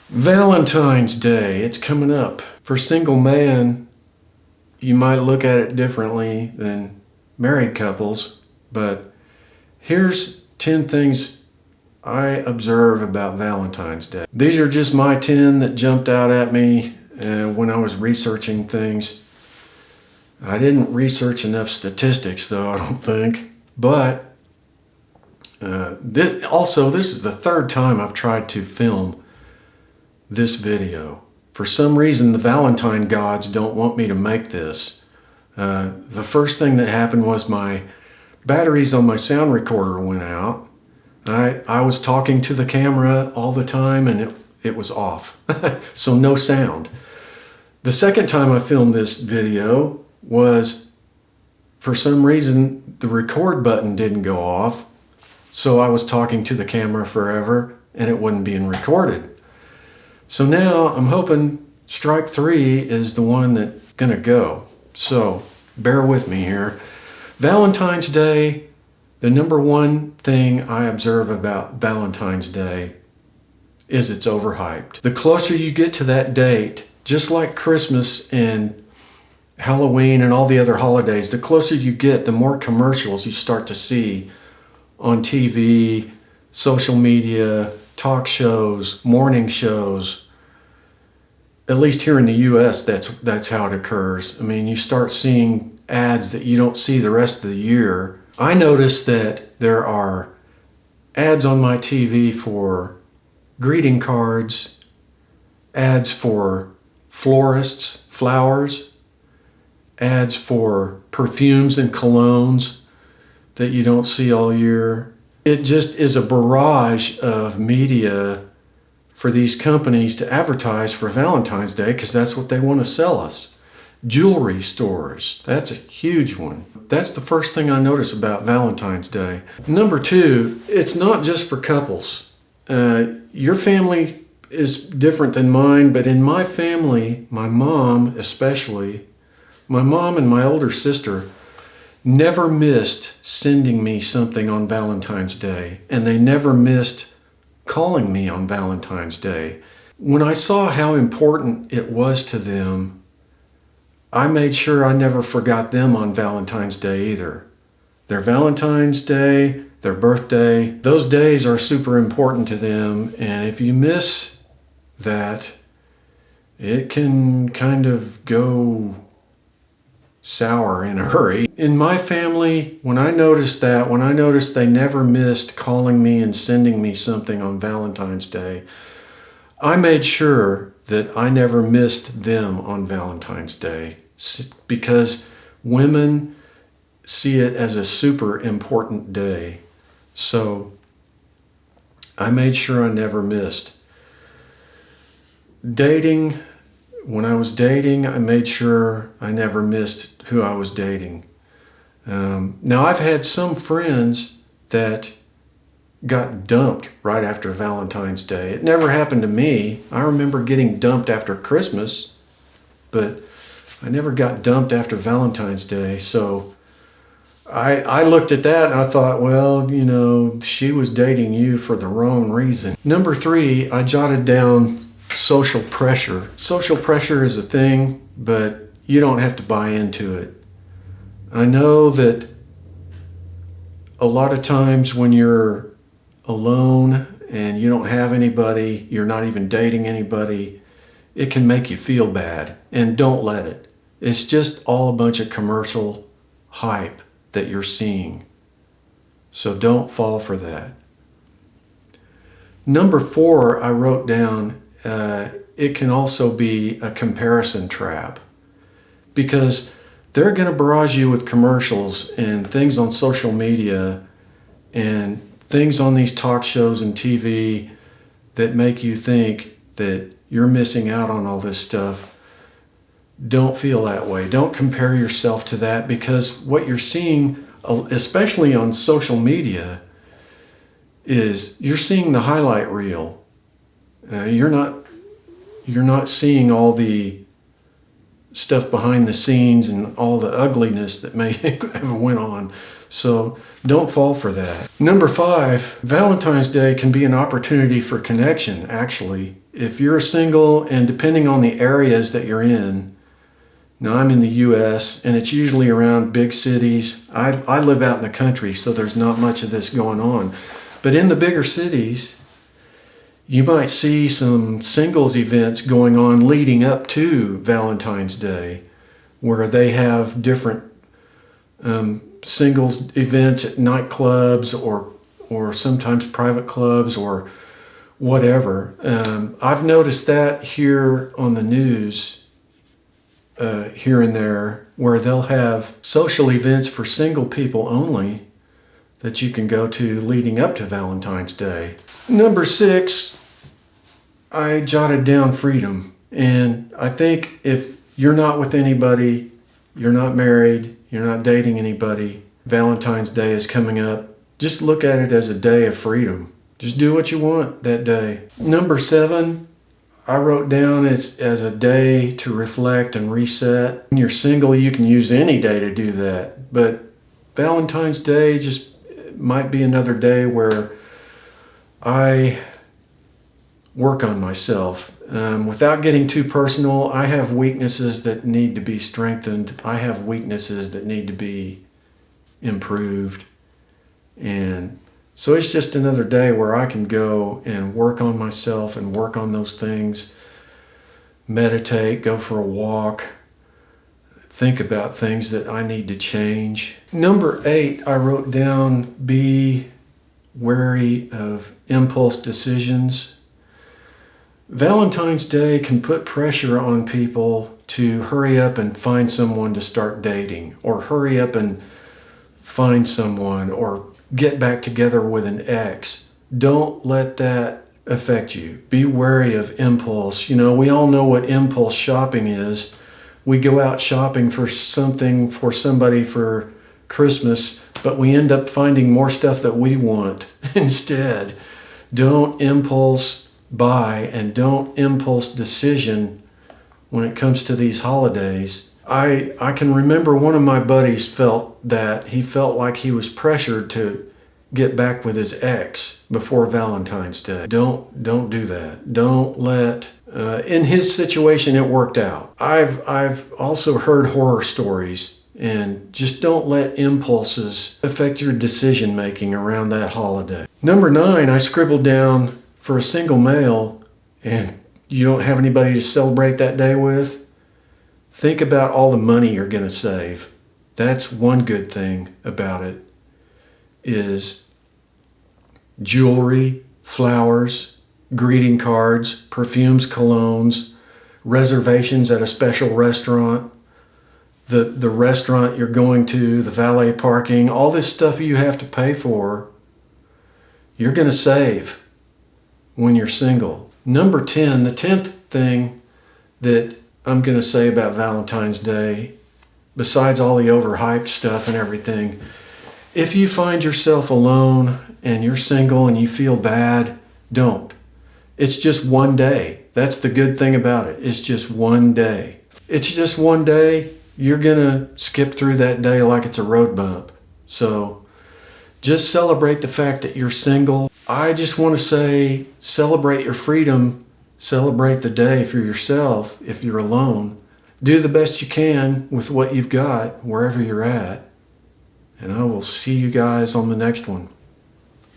Valentine's Day, it's coming up. For single man, you might look at it differently than married couples, but here's 10 things I observe about Valentine's Day. These are just my 10 that jumped out at me when I was researching things. I didn't research enough statistics though, I don't think, but this is the third time I've tried to film this video. For some reason, the Valentine gods don't want me to make this. The first thing that happened was my batteries on my sound recorder went out. I was talking to the camera all the time and it was off, so no sound. The second time I filmed this video was, for some reason, the record button didn't go off, so I was talking to the camera forever and it wasn't being recorded. So now I'm hoping strike 3 is the one that's gonna go. So bear with me here. Valentine's Day, the number one thing I observe about Valentine's Day is it's overhyped. The closer you get to that date, just like Christmas and Halloween and all the other holidays, the closer you get, the more commercials you start to see on TV, social media, talk shows, morning shows. At least here in the US, that's how it occurs. I mean, you start seeing ads that you don't see the rest of the year. I noticed that there are ads on my TV for greeting cards, ads for florists, flowers, ads for perfumes and colognes that you don't see all year. It just is a barrage of media for these companies to advertise for Valentine's Day because that's what they want to sell us. Jewelry stores, that's a huge one. That's the first thing I notice about Valentine's Day. Number 2, it's not just for couples. Your family is different than mine, but in my family, my mom especially, my mom and my older sister never missed sending me something on Valentine's Day, and they never missed calling me on Valentine's Day. When I saw how important it was to them, I made sure I never forgot them on Valentine's Day either. Their Valentine's Day, their birthday, those days are super important to them, and if you miss that, it can kind of go sour in a hurry. In my family, when I noticed they never missed calling me and sending me something on Valentine's Day, I made sure that I never missed them on Valentine's Day because women see it as a super important day. So I made sure I never missed. Dating, when I was dating, I made sure I never missed who I was dating. Now, I've had some friends that got dumped right after Valentine's Day. It never happened to me. I remember getting dumped after Christmas, but I never got dumped after Valentine's Day. So I looked at that and I thought, well, you know, she was dating you for the wrong reason. Number 3, I jotted down social pressure. Social pressure is a thing, but you don't have to buy into it. I know that a lot of times when you're alone and you don't have anybody, you're not even dating anybody, it can make you feel bad, and don't let it. It's just all a bunch of commercial hype that you're seeing. So don't fall for that. Number 4, I wrote down, it can also be a comparison trap because they're going to barrage you with commercials and things on social media and things on these talk shows and TV that make you think that you're missing out on all this stuff. Don't feel that way. Don't compare yourself to that because what you're seeing, especially on social media, is you're seeing the highlight reel. You're not seeing all the stuff behind the scenes and all the ugliness that may have went on. So don't fall for that. Number 5, Valentine's Day can be an opportunity for connection, actually. If you're single, and depending on the areas that you're in, now I'm in the U.S. and it's usually around big cities. I live out in the country, so there's not much of this going on. But in the bigger cities, you might see some singles events going on leading up to Valentine's Day, where they have different singles events at nightclubs or sometimes private clubs or whatever. I've noticed that here on the news, here and there, where they'll have social events for single people only that you can go to leading up to Valentine's Day. Number 6, I jotted down freedom. And I think if you're not with anybody, you're not married, you're not dating anybody, Valentine's Day is coming up, just look at it as a day of freedom. Just do what you want that day. Number 7, I wrote down it's as a day to reflect and reset. When you're single, you can use any day to do that. But Valentine's Day just might be another day where I work on myself. Without getting too personal, I have weaknesses that need to be strengthened. I have weaknesses that need to be improved. And so it's just another day where I can go and work on myself and work on those things, meditate, go for a walk, think about things that I need to change. Number 8, I wrote down, be wary of impulse decisions. Valentine's Day can put pressure on people to hurry up and find someone to start dating, or hurry up and find someone, or get back together with an ex. Don't let that affect you. Be wary of impulse. You know, we all know what impulse shopping is. We go out shopping for something for somebody for Christmas, but we end up finding more stuff that we want instead. Don't impulse buy and don't impulse decision when it comes to these holidays. I can remember one of my buddies felt that he felt like he was pressured to get back with his ex before Valentine's Day. Don't do that. Don't let in his situation it worked out. I've also heard horror stories, and just don't let impulses affect your decision making around that holiday. Number 9, I scribbled down, for a single male and you don't have anybody to celebrate that day with, think about all the money you're going to save. That's one good thing about it, is jewelry, flowers, greeting cards, perfumes, colognes, reservations at a special restaurant, the restaurant you're going to, the valet parking, all this stuff you have to pay for, you're going to save when you're single. Number 10, the 10th thing that I'm going to say about Valentine's Day, besides all the overhyped stuff and everything, if you find yourself alone and you're single and you feel bad, don't. It's just one day. That's the good thing about it. It's just one day. It's just one day. You're going to skip through that day like it's a road bump. So just celebrate the fact that you're single. I just want to say, celebrate your freedom. Celebrate the day for yourself if you're alone. Do the best you can with what you've got, wherever you're at. And I will see you guys on the next one.